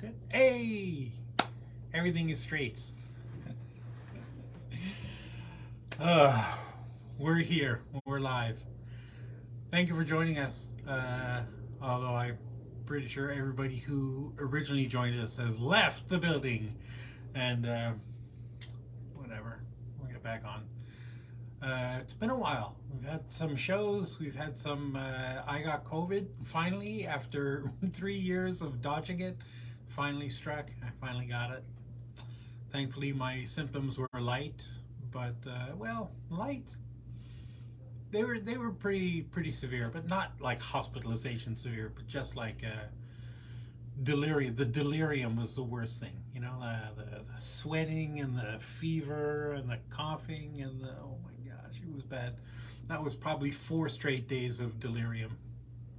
Good. Hey! Everything is straight. We're here. We're live. Thank you for joining us. Although I'm pretty sure everybody who originally joined us has left the building. And whatever. We'll get back on. It's been a while. We've had some shows. We've had some. I got COVID finally after 3 years of dodging it. Finally struck. I finally got it. Thankfully, my symptoms were light, but well, light. They were pretty severe, but not like hospitalization severe, but just like delirium. The delirium was the worst thing. You know, the sweating and the fever and the coughing and the, oh my gosh, it was bad. That was probably 4 straight days of delirium.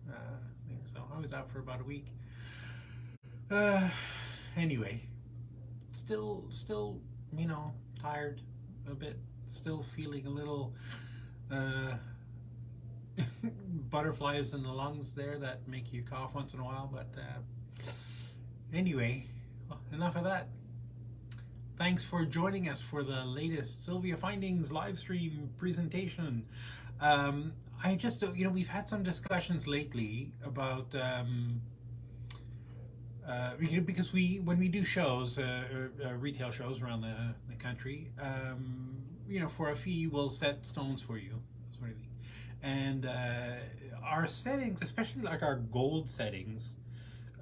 I think so. I was out for about a week. Anyway, still, you know, tired a bit. Still feeling a little butterflies in the lungs there that make you cough once in a while. But anyway, enough of that. Thanks for joining us for the latest Sylvia Findings live stream presentation. I just, you know, we've had some discussions lately about because when we do shows, retail shows around the country, you know, for a fee, we'll set stones for you, sort of thing. And our settings, especially like our gold settings,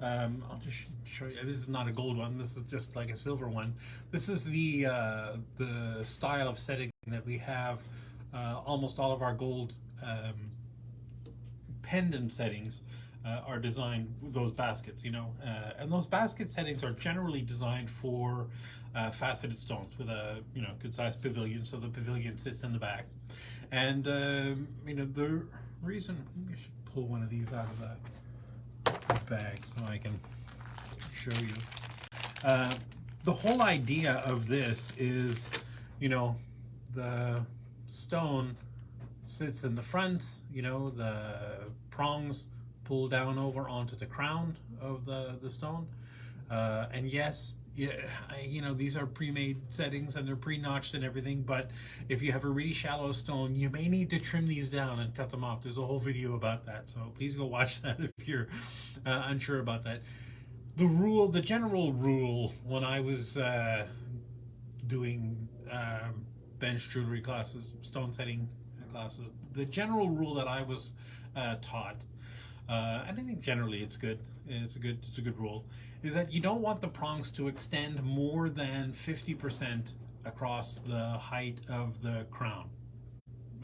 I'll just show you. This is not a gold one. This is just like a silver one. This is the style of setting that we have. Almost all of our gold pendant settings are designed with those baskets, you know, and those basket settings are generally designed for faceted stones with a, you know, good sized pavilion, so the pavilion sits in the back. And you know, the reason, I should pull one of these out of the bag so I can show you. The whole idea of this is, you know, the stone sits in the front, you know, the prongs pull down over onto the crown of the stone, and yes, you know, these are pre-made settings and they're pre-notched and everything, but if you have a really shallow stone, you may need to trim these down and cut them off. There's a whole video about that, so please go watch that if you're unsure about that. The general rule when I was doing bench jewelry classes, stone setting classes, the general rule that I was taught, and I think generally it's good. It's a good rule. Is that you don't want the prongs to extend more than 50% across the height of the crown.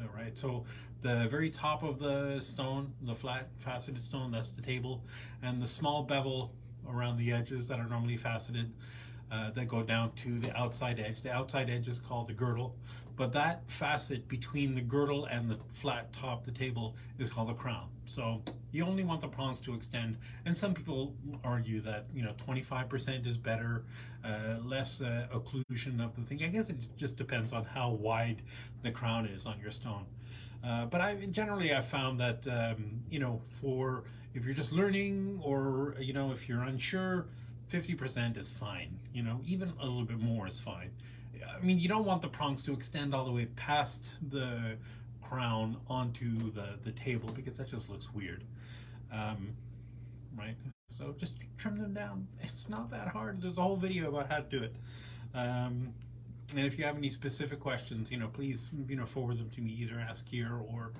All right. So the very top of the stone, the flat faceted stone, that's the table, and the small bevel around the edges that are normally faceted, that go down to the outside edge. The outside edge is called the girdle, but that facet between the girdle and the flat top, the table, is called the crown. So you only want the prongs to extend, and some people argue that, you know, 25% is better, less occlusion of the thing. I guess it just depends on how wide the crown is on your stone. But I've found that you know, for if you're just learning, or you know, if you're unsure, 50% is fine. You know, even a little bit more is fine. I mean, you don't want the prongs to extend all the way past the crown onto the table, because that just looks weird, right? So just trim them down. It's not that hard. There's a whole video about how to do it. And if you have any specific questions, you know, please, you know, forward them to me. Either ask here or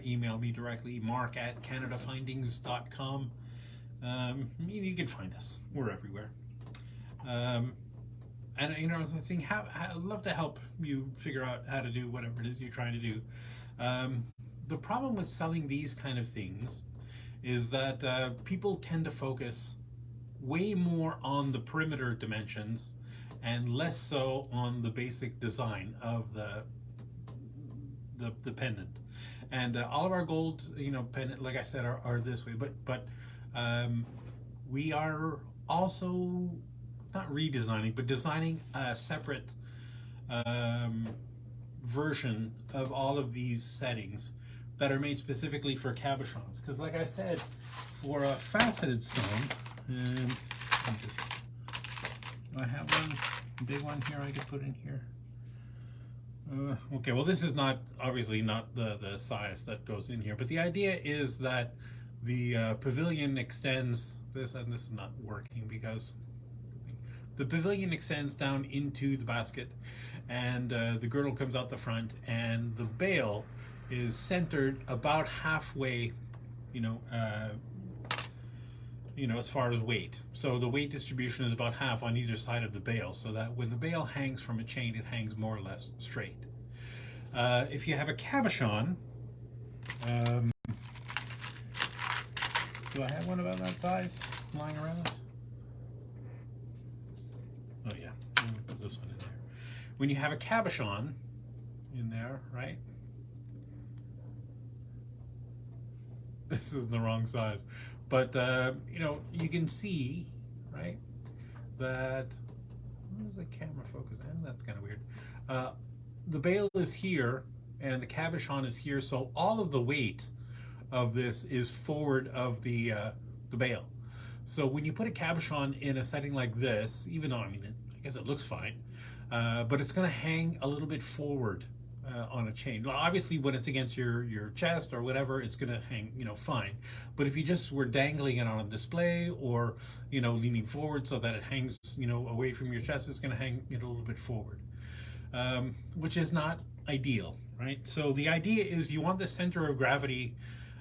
email me directly, mark@canadafindings.com. You can find us. We're everywhere. And you know, the thing, I'd love to help you figure out how to do whatever it is you're trying to do. The problem with selling these kind of things is that people tend to focus way more on the perimeter dimensions and less so on the basic design of the pendant. And all of our gold, you know, pendant, like I said, are this way, but we are also not redesigning, but designing a separate version of all of these settings that are made specifically for cabochons. Because like I said, for a faceted stone, and I'm just I have one big one here I could put in here? Okay, well this is not, obviously not the size that goes in here, but the idea is that the pavilion extends, this is not working because the pavilion extends down into the basket, and the girdle comes out the front, and the bale is centered about halfway, you know, as far as weight. So the weight distribution is about half on either side of the bale, so that when the bale hangs from a chain, it hangs more or less straight. If you have a cabochon, do I have one about that size lying around? Oh yeah, I'm gonna put this one in there. When you have a cabochon in there, right? This is the wrong size, but you can see, right, that, where's the camera focus? And that's kind of weird. The bale is here and the cabochon is here, so all of the weight of this is forward of the bale. So when you put a cabochon in a setting like this, even though I guess it looks fine, but it's going to hang a little bit forward on a chain. Well, obviously when it's against your chest or whatever, it's going to hang fine. But if you just were dangling it on a display or leaning forward so that it hangs away from your chest, it's going to hang it a little bit forward, which is not ideal, right? So the idea is you want the center of gravity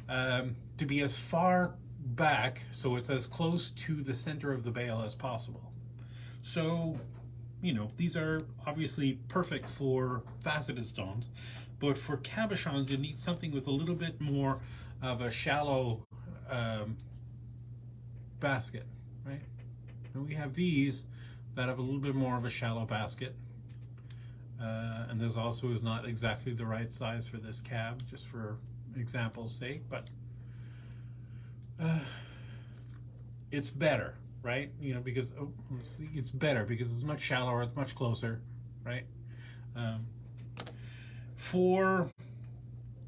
to be as far back, so it's as close to the center of the bale as possible. So these are obviously perfect for faceted stones, but for cabochons you need something with a little bit more of a shallow basket, right? And we have these that have a little bit more of a shallow basket, and this also is not exactly the right size for this cab, just for example's sake, but it's better, right? Because it's better because it's much shallower, it's much closer, right? For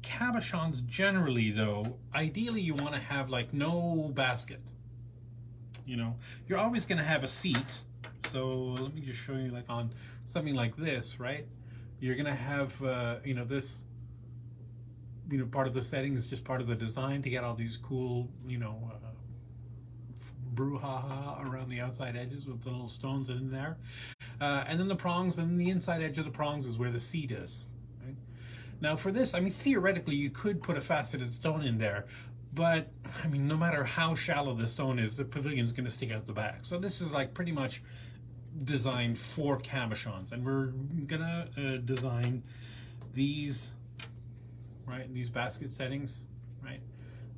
cabochons generally, though, ideally you want to have like no basket. You're always going to have a seat. So let me just show you, like on something like this, right? You're going to have this part of the setting is just part of the design to get all these cool brouhaha around the outside edges with the little stones in there, and then the prongs, and the inside edge of the prongs is where the seat is, right? Now for this, theoretically you could put a faceted stone in there, but no matter how shallow the stone is, the pavilion's going to stick out the back. So this is like pretty much designed for cabochons, and we're gonna design these, right, these basket settings, right?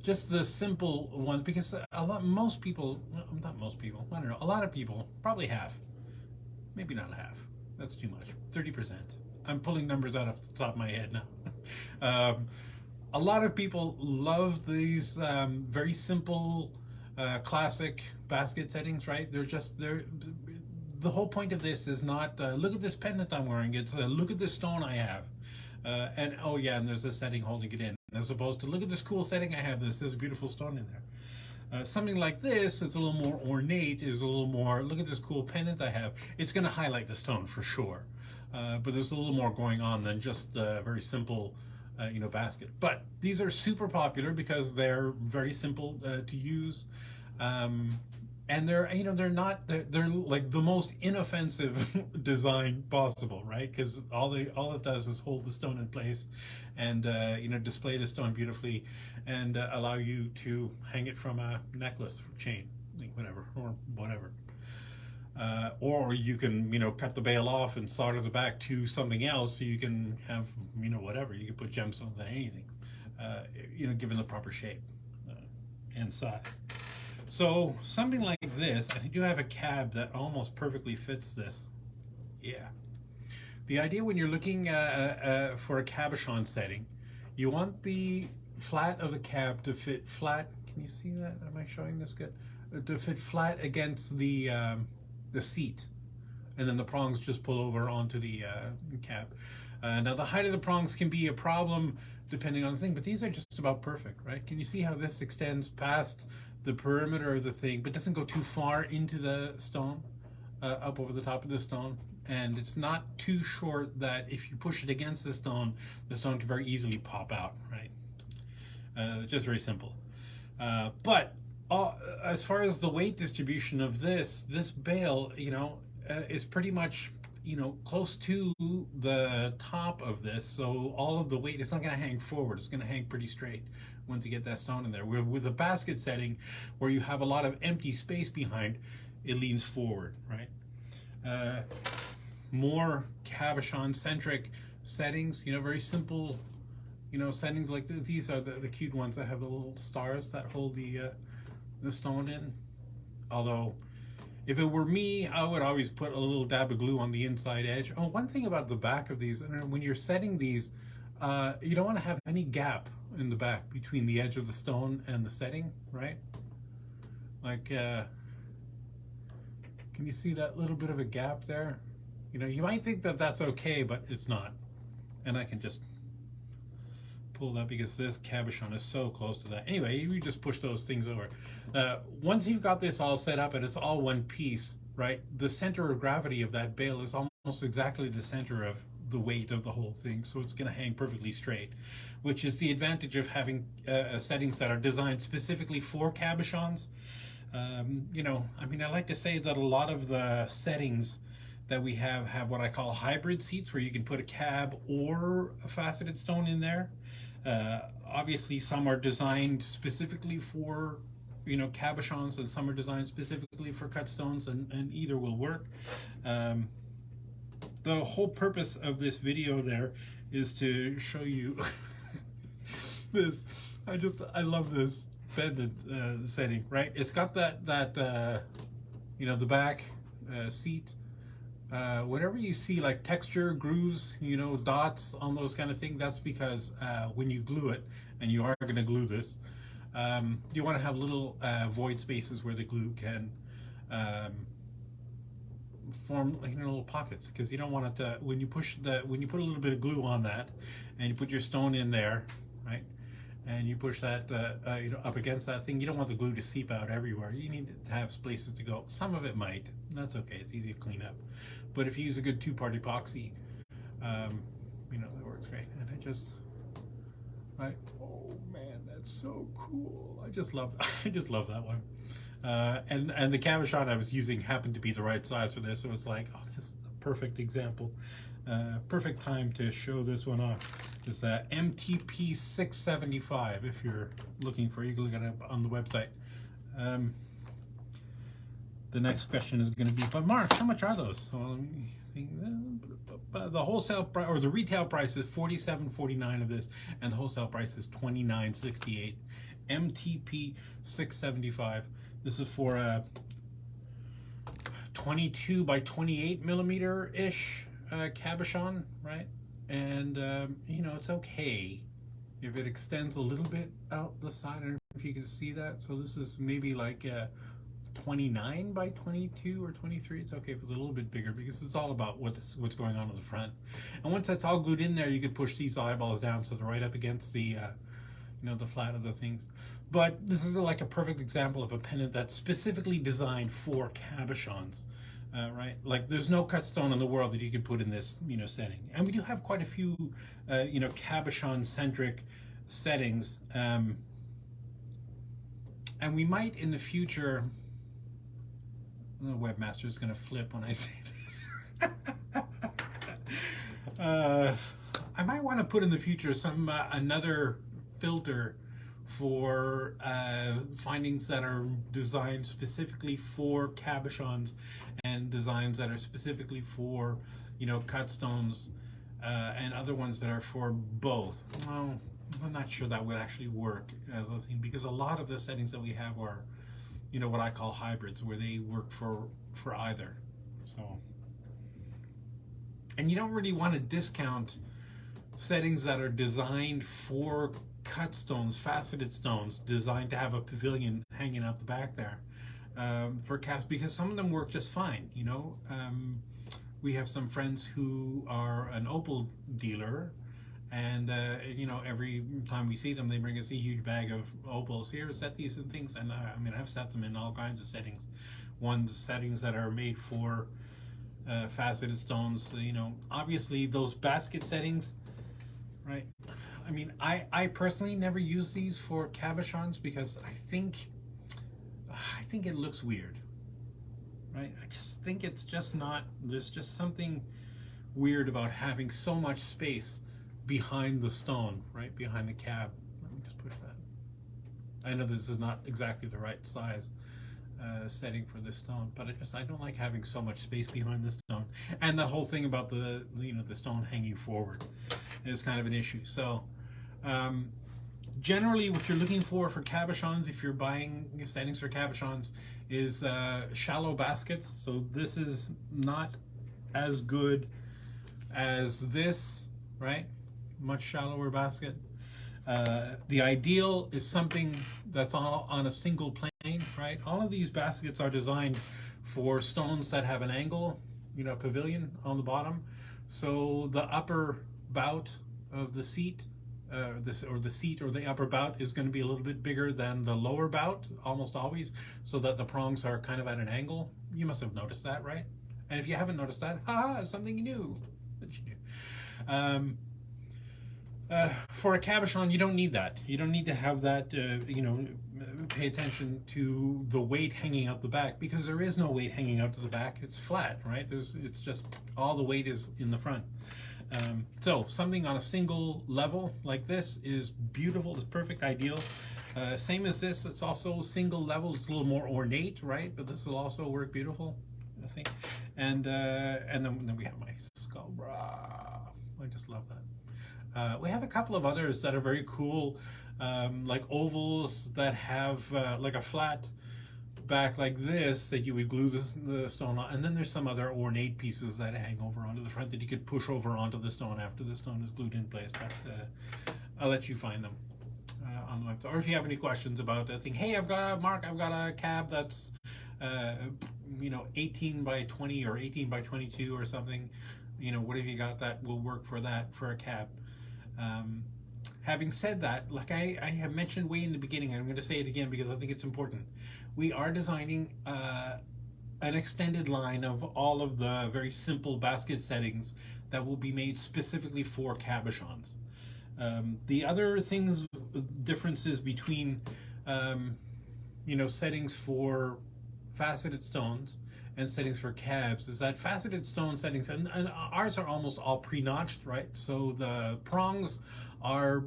Just the simple ones, because a lot of people, I don't know, a lot of people, probably half, maybe not half, that's too much, 30%. I'm pulling numbers out of the top of my head now. A lot of people love these very simple, classic basket settings, right? The whole point of this is not, look at this pendant I'm wearing, it's look at this stone I have. And oh yeah, and there's a setting holding it in, as opposed to look at this cool setting I have, this beautiful stone in there. Something like this is a little more ornate, is a little more, look at this cool pendant I have. It's going to highlight the stone for sure, but there's a little more going on than just the very simple basket. But these are super popular because they're very simple to use, and they're they're like the most inoffensive design possible, right? Because all it does is hold the stone in place and display the stone beautifully, and allow you to hang it from a necklace or chain, whatever, or you can cut the bale off and solder the back to something else, so you can have whatever, you can put gemstones on anything, given the proper shape and size. So something like this, I do have a cab that almost perfectly fits this. Yeah. The idea when you're looking for a cabochon setting, you want the flat of the cab to fit flat. Can you see that? Am I showing this good? To fit flat against the seat, and then the prongs just pull over onto the cab. Now the height of the prongs can be a problem depending on the thing, but these are just about perfect, right? Can you see how this extends past the perimeter of the thing, but doesn't go too far into the stone? up over the top of the stone, and it's not too short that if you push it against the stone can very easily pop out, right? Just very simple. But as far as the weight distribution of this bale, is pretty much, close to the top of this. So all of the weight, it's not going to hang forward. It's going to hang pretty straight once you get that stone in there. With a basket setting, where you have a lot of empty space behind, it leans forward, right? More cabochon centric settings, very simple, settings like these are the cute ones that have the little stars that hold the stone in. Although, if it were me, I would always put a little dab of glue on the inside edge. Oh, one thing about the back of these, when you're setting these, you don't want to have any gap in the back between the edge of the stone and the setting, right? Like, can you see that little bit of a gap there? You might think that that's okay, but it's not. And I can just pull that because this cabochon is so close to that. Anyway, you just push those things over. Once you've got this all set up and it's all one piece, right? The center of gravity of that bale is almost exactly the center of the weight of the whole thing, so it's going to hang perfectly straight, which is the advantage of having settings that are designed specifically for cabochons. I like to say that a lot of the settings that we have what I call hybrid seats, where you can put a cab or a faceted stone in there. Obviously, some are designed specifically for cabochons, and some are designed specifically for cut stones, and either will work. The whole purpose of this video there is to show you this. I love this bended setting, right? It's got that the back seat. Whenever you see like texture, grooves, dots on those kind of things, that's because when you glue it, and you are going to glue this, you want to have little void spaces where the glue can form little pockets, because you don't want it to, when you put a little bit of glue on that and you put your stone in there, right, and you push that up against that thing, you don't want the glue to seep out everywhere. You need to have places to go. Some of it might, that's okay, it's easy to clean up. But if you use a good two-part epoxy, that works great. And oh man, that's so cool. I just love that one. And the cabochon I was using happened to be the right size for this, so it's like, oh, this is a perfect example. Perfect time to show this one off. This MTP 675. If you're looking for it, you can look it up on the website. The next question is going to be, but Mark, how much are those? Well, let me think. The wholesale price, or the retail price, is $47.49 of this, and the wholesale price is $29.68. MTP 675. This is for a 22 by 28 millimeter ish cabochon, right? And it's okay if it extends a little bit out the side. I don't know if you can see that. So this is maybe like 29 by 22 or 23. It's okay if it's a little bit bigger, because it's all about what's going on in the front. And once that's all glued in there, you could push these eyeballs down so they're right up against the the flat of the things. But this is like a perfect example of a pendant that's specifically designed for cabochons, right? Like, there's no cut stone in the world that you could put in this setting. And we do have quite a few cabochon centric settings, and we might in the future. The webmaster is going to flip when I say this. I might want to put in the future some another filter for findings that are designed specifically for cabochons, and designs that are specifically for cut stones, and other ones that are for both. Well, I'm not sure that would actually work as a thing, because a lot of the settings that we have are what I call hybrids, where they work for either. So, and you don't really want to discount settings that are designed for cut stones, faceted stones, designed to have a pavilion hanging out the back there, for cast, because some of them work just fine. We have some friends who are an opal dealer, and every time we see them, they bring us a huge bag of opals. Here, set these and things, and I've set them in all kinds of settings settings that are made for faceted stones. So, obviously those basket settings, right? I mean, I personally never use these for cabochons because I think it looks weird, right? I just think it's just not. There's just something weird about having so much space behind the stone, right behind the cab. Let me just push that. I know this is not exactly the right size setting for this stone, but I don't like having so much space behind the stone, and the whole thing about the stone hanging forward is kind of an issue. So generally what you're looking for cabochons, if you're buying settings for cabochons, is shallow baskets. So this is not as good as this, right? Much shallower basket. The ideal is something that's all on a single plane, right? All of these baskets are designed for stones that have an angle, pavilion on the bottom. So the upper bout of the seat, the seat or the upper bout is going to be a little bit bigger than the lower bout, almost always, so that the prongs are kind of at an angle. You must have noticed that, right? And if you haven't noticed that, haha, something new. For a cabochon, you don't need that. You don't need to have that, pay attention to the weight hanging out the back, because there is no weight hanging out to the back. It's flat, right? It's just all the weight is in the front. So something on a single level like this is beautiful, is perfect, ideal. Same as this, it's also single level. It's a little more ornate, right? But this will also work beautiful, I think. And then we have my skull bra. I just love that. We have a couple of others that are very cool, like ovals that have like a flat back like this that you would glue the stone on, and then there's some other ornate pieces that hang over onto the front that you could push over onto the stone after the stone is glued in place. But I'll let you find them on the website. Or if you have any questions about it, think, hey, I've got a cab that's 18 by 20 or 18 by 22 or something. What have you got that will work for a cab? Having said that, like I have mentioned way in the beginning, I'm going to say it again because I think it's important. We are designing an extended line of all of the very simple basket settings that will be made specifically for cabochons. The other differences between settings for faceted stones and settings for cabs is that faceted stone settings, and ours are almost all pre-notched, right? So the prongs are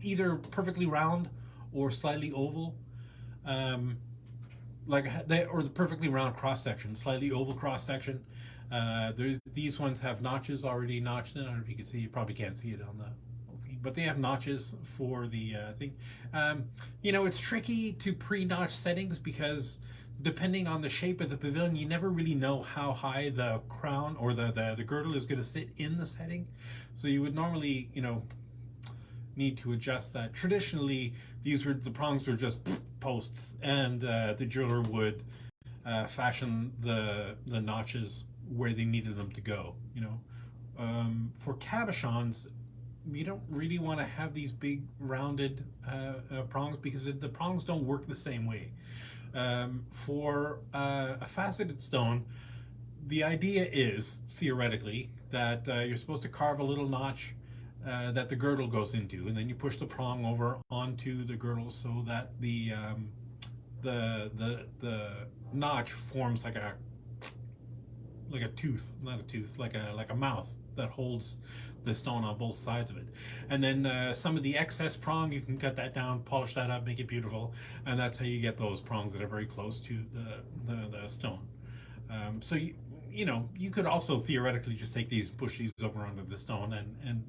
either perfectly round or slightly oval, or the perfectly round cross section, slightly oval cross section. These ones have notches already notched in. I don't know if you can see. You probably can't see it on the, but they have notches for the thing. It's tricky to pre-notch settings because depending on the shape of the pavilion, you never really know how high the crown or the girdle is going to sit in the setting. So you would normally, need to adjust that. Traditionally, the prongs were just posts, and the jeweler would fashion the notches where they needed them to go. For cabochons, you don't really want to have these big rounded prongs because the prongs don't work the same way. For a faceted stone, the idea is theoretically that you're supposed to carve a little notch that the girdle goes into, and then you push the prong over onto the girdle so that the notch forms like a tooth, not a tooth, like a mouth that holds the stone on both sides of it. And then some of the excess prong, you can cut that down, polish that up, make it beautiful, and that's how you get those prongs that are very close to the stone. So you could also theoretically just take these, push these over onto the stone, and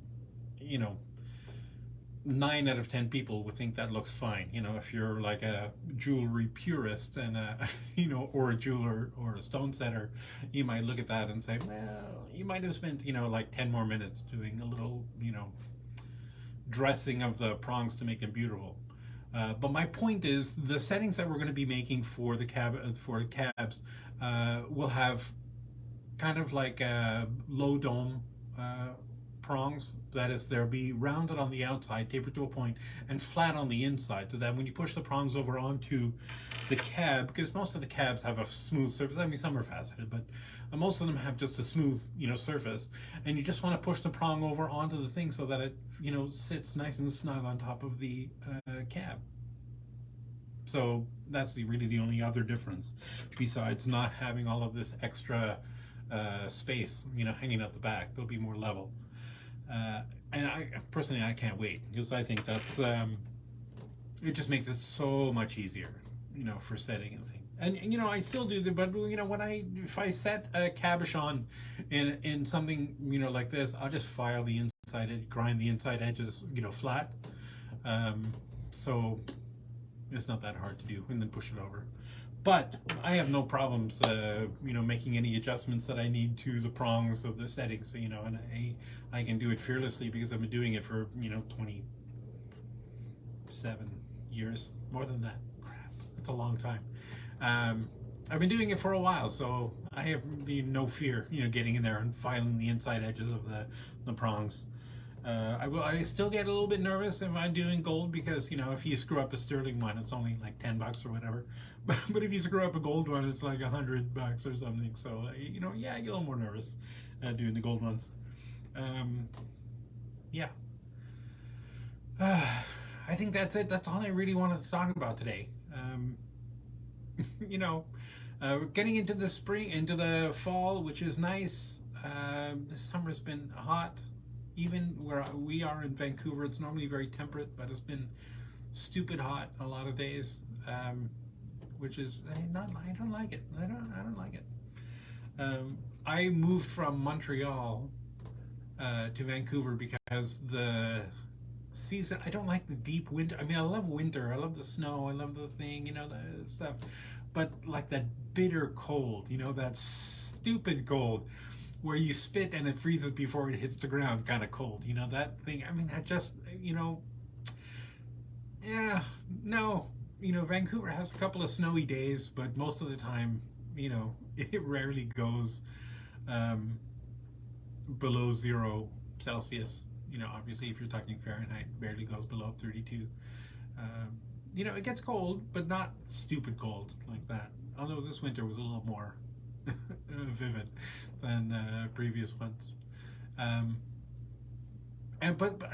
9 out of 10 people would think that looks fine. If you're like a jewelry purist and or a jeweler or a stone setter, you might look at that and say, well, you might have spent like 10 more minutes doing a little dressing of the prongs to make them beautiful. But my point is, the settings that we're going to be making for the cabs will have kind of like a low dome prongs. That is, they'll be rounded on the outside, tapered to a point, and flat on the inside, so that when you push the prongs over onto the cab, because most of the cabs have a smooth surface. I mean, some are faceted, but most of them have just a smooth, surface. And you just want to push the prong over onto the thing so that it, sits nice and snug on top of the cab. So that's really the only other difference, besides not having all of this extra space, hanging out the back. They'll be more level. And I personally, I can't wait, because I think that's it just makes it so much easier, for setting and things. And I still do the, but if I set a cabochon in something like this, I'll just file the inside, grind the inside edges flat. So it's not that hard to do, and then push it over. But I have no problems, making any adjustments that I need to the prongs of the settings, and I can do it fearlessly, because I've been doing it for 27 years, more than that. Crap, that's a long time. I've been doing it for a while, so I have no fear, getting in there and filing the inside edges of the prongs. I still get a little bit nervous if I'm doing gold, because if you screw up a sterling one, it's only like $10 or whatever. But if you screw up a gold one, it's like $100 or something. So yeah, I get a little more nervous doing the gold ones. Yeah. I think that's it. That's all I really wanted to talk about today. Getting into the spring, into the fall, which is nice. This summer's been hot. Even where we are in Vancouver, it's normally very temperate, but it's been stupid hot a lot of days, which is I don't like it. I don't like it. I moved from Montreal to Vancouver because the season, I don't like the deep winter. I mean, I love winter. I love the snow. I love the thing, the stuff. But like that bitter cold, that stupid cold, where you spit and it freezes before it hits the ground, kind of cold, that thing. I mean, that just, yeah, no, Vancouver has a couple of snowy days, but most of the time, it rarely goes below 0 Celsius. Obviously, if you're talking Fahrenheit, it barely goes below 32. It gets cold, but not stupid cold like that. Although this winter was a little more vivid than previous ones. And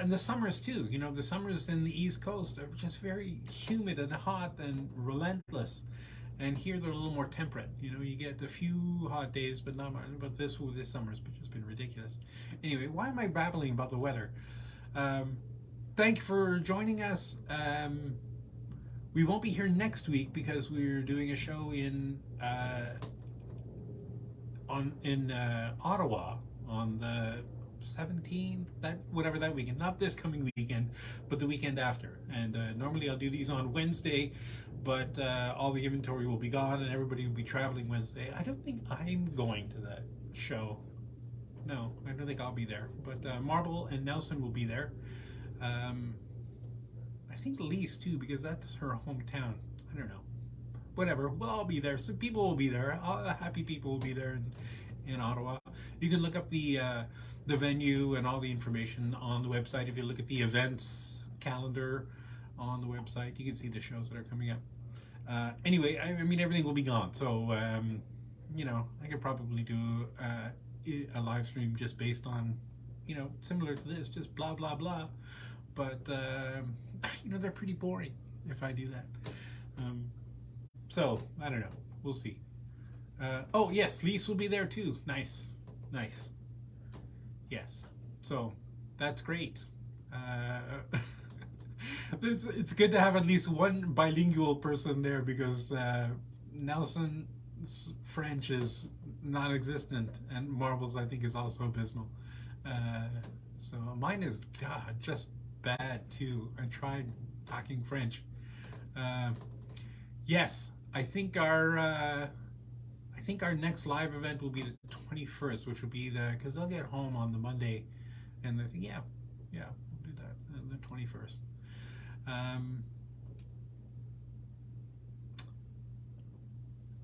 the summers too. The summers in the East Coast are just very humid and hot and relentless. And here they're a little more temperate. You get a few hot days, but not much. But this summer's just been ridiculous. Anyway, why am I babbling about the weather? Thank you for joining us. We won't be here next week because we're doing a show in Ottawa on the 17th, whatever that weekend. Not this coming weekend, but the weekend after. And normally I'll do these on Wednesday, but all the inventory will be gone and everybody will be traveling Wednesday. I don't think I'm going to that show. No, I don't think I'll be there. But Marble and Nelson will be there. I think Lise too, because that's her hometown. I don't know. Whatever, we'll all be there. Some people will be there. All the happy people will be there in Ottawa. You can look up the venue and all the information on the website. If you look at the events calendar on the website, you can see the shows that are coming up. Anyway, I mean, everything will be gone. So, I could probably do a live stream just based on, similar to this, just blah, blah, blah. But, they're pretty boring if I do that. So, I don't know. We'll see. Oh, yes, Lise will be there too. Nice. Yes. So, that's great. It's good to have at least one bilingual person there, because Nelson's French is non-existent, and Marble's, I think, is also abysmal. So mine is, God, just bad too. I tried talking French. Yes, I think our next live event will be the 21st, which will be because they'll get home on the Monday, and I think yeah, we'll do that on the 21st.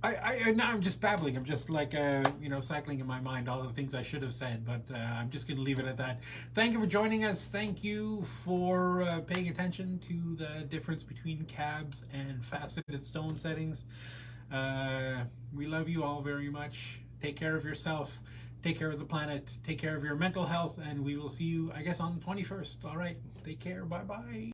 now I'm just babbling. I'm just like, cycling in my mind all the things I should have said, but I'm just going to leave it at that. Thank you for joining us. Thank you for paying attention to the difference between cabs and faceted stone settings. We love you all very much. Take care of yourself. Take care of the planet. Take care of your mental health, and we will see you, I guess, on the 21st. All right. Take care. Bye-bye.